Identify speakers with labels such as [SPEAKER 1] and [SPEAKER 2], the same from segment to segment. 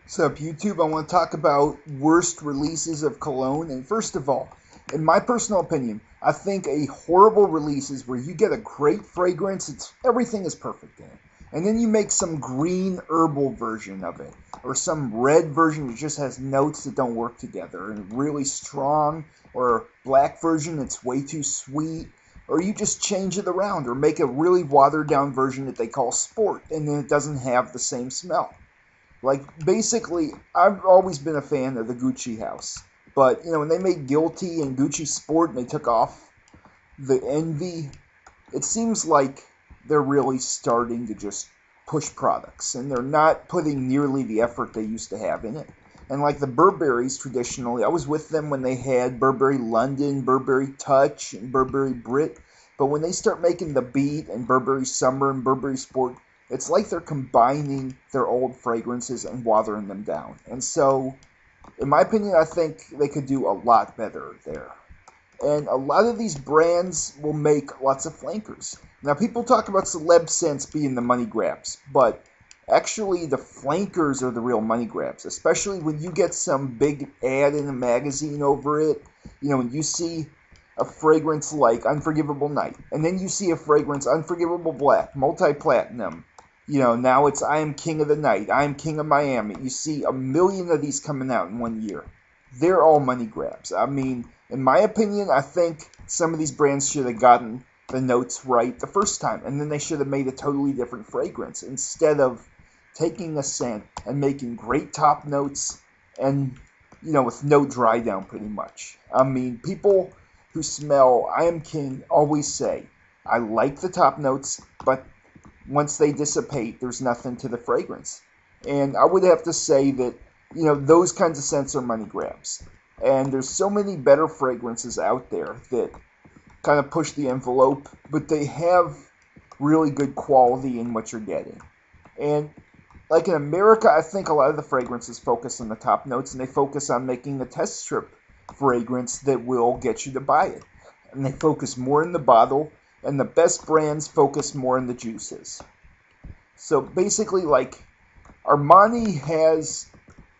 [SPEAKER 1] What's up, YouTube? I want to talk about worst releases of Cologne. And first of all, in my personal opinion, I think a horrible release is where you get a great fragrance, everything is perfect in it. And then you make some green herbal version of it, or some red version that just has notes that don't work together, and really strong, or black version that's way too sweet, or you just change it around, or make a really watered down version that they call sport, and then it doesn't have the same smell. Like, basically, I've always been a fan of the Gucci house. But, when they made Guilty and Gucci Sport and they took off the envy, it seems like they're really starting to just push products. And they're not putting nearly the effort they used to have in it. And like the Burberrys traditionally, I was with them when they had Burberry London, Burberry Touch, and Burberry Brit. But when they start making the Beat and Burberry Summer and Burberry Sport, it's like they're combining their old fragrances and watering them down. And so, in my opinion, I think they could do a lot better there. And a lot of these brands will make lots of flankers. Now, people talk about celeb scents being the money grabs, but actually the flankers are the real money grabs, especially when you get some big ad in a magazine over it. When you see a fragrance like Unforgivable Night, and then you see a fragrance Unforgivable Black, multi-platinum. Now it's I Am King of the Night, I Am King of Miami. You see a million of these coming out in 1 year. They're all money grabs. I mean, in my opinion, I think some of these brands should have gotten the notes right the first time, and then they should have made a totally different fragrance instead of taking a scent and making great top notes and, with no dry down pretty much. I mean, people who smell I Am King always say, I like the top notes, but once they dissipate, there's nothing to the fragrance. And I would have to say that, those kinds of scents are money grabs. And there's so many better fragrances out there that kind of push the envelope, but they have really good quality in what you're getting. And like in America, I think a lot of the fragrances focus on the top notes, and they focus on making a test strip fragrance that will get you to buy it. And they focus more in the bottle, and the best brands focus more on the juices. So basically, like, Armani has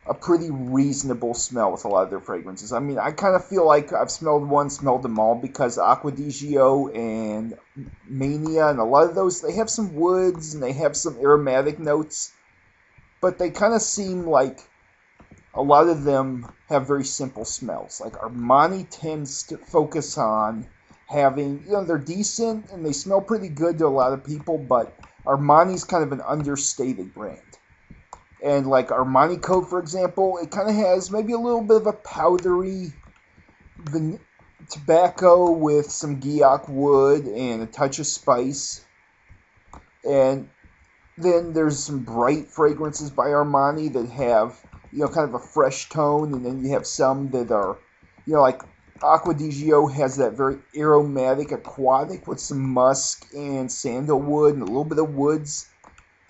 [SPEAKER 1] a pretty reasonable smell with a lot of their fragrances. I mean, I kind of feel like I've smelled them all, because Acqua di Gio and Mania and a lot of those, they have some woods and they have some aromatic notes, but they kind of seem like a lot of them have very simple smells. Like Armani tends to focus on having, they're decent and they smell pretty good to a lot of people, but Armani's kind of an understated brand. And like Armani Code, for example, it kind of has maybe a little bit of a powdery tobacco with some guaiac wood and a touch of spice. And then there's some bright fragrances by Armani that have, kind of a fresh tone, and then you have some that are, like Acqua di Gio has that very aromatic aquatic with some musk and sandalwood and a little bit of woods.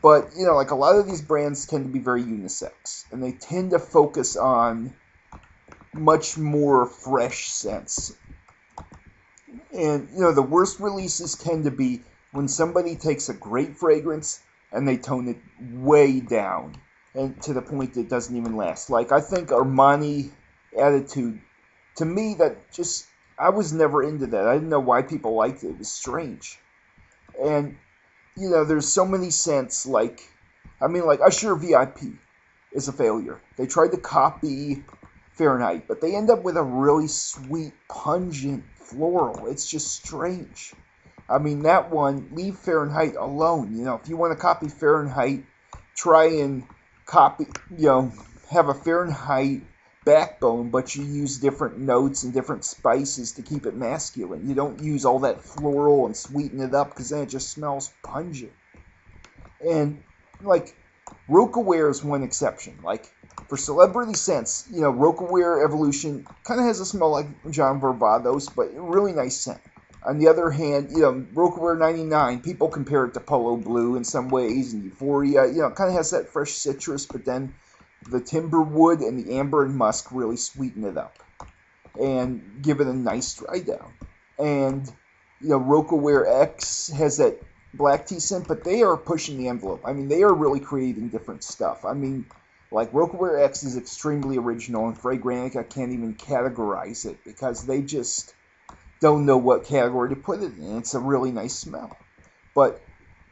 [SPEAKER 1] But, like a lot of these brands tend to be very unisex, and they tend to focus on much more fresh scents. And, the worst releases tend to be when somebody takes a great fragrance and they tone it way down, and to the point that it doesn't even last. Like, I think Armani Attitude, to me, I was never into that. I didn't know why people liked it. It was strange. And, there's so many scents, like Usher VIP is a failure. They tried to copy Fahrenheit, but they end up with a really sweet, pungent floral. It's just strange. I mean, that one, leave Fahrenheit alone. If you want to copy Fahrenheit, try and copy, have a Fahrenheit backbone, but you use different notes and different spices to keep it masculine. You don't use all that floral and sweeten it up, because then it just smells pungent. And, like, Rocawear is one exception. Like, for celebrity scents, Rocawear Evolution kind of has a smell like John Varvatos, but a really nice scent. On the other hand, Rocawear 99, people compare it to Polo Blue in some ways, and Euphoria, it kind of has that fresh citrus, but then the timber wood and the amber and musk really sweeten it up and give it a nice dry down. And, Rocawear X has that black tea scent, but they are pushing the envelope. I mean, they are really creating different stuff. I mean, Like Roquefort X is extremely original, and Fragrantic I can't even categorize it because they just don't know what category to put it in. It's a really nice smell. But,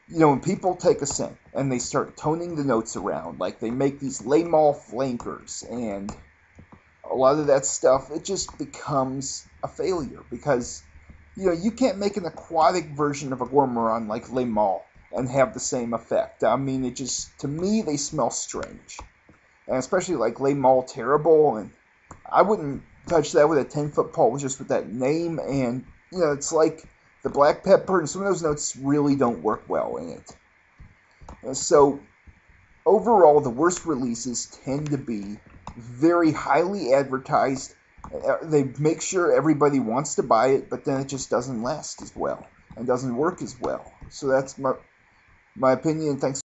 [SPEAKER 1] when people take a scent and they start toning the notes around, like they make these Le Male flankers and a lot of that stuff, it just becomes a failure because, you can't make an aquatic version of a Gourmand like Le Male and have the same effect. I mean, it just, to me, they smell strange. And especially like Le Male Terrible, and I wouldn't touch that with a 10-foot pole just with that name, and, it's like the black pepper and some of those notes really don't work well in it. So, overall, the worst releases tend to be very highly advertised. They make sure everybody wants to buy it, but then it just doesn't last as well and doesn't work as well. So that's my opinion. Thanks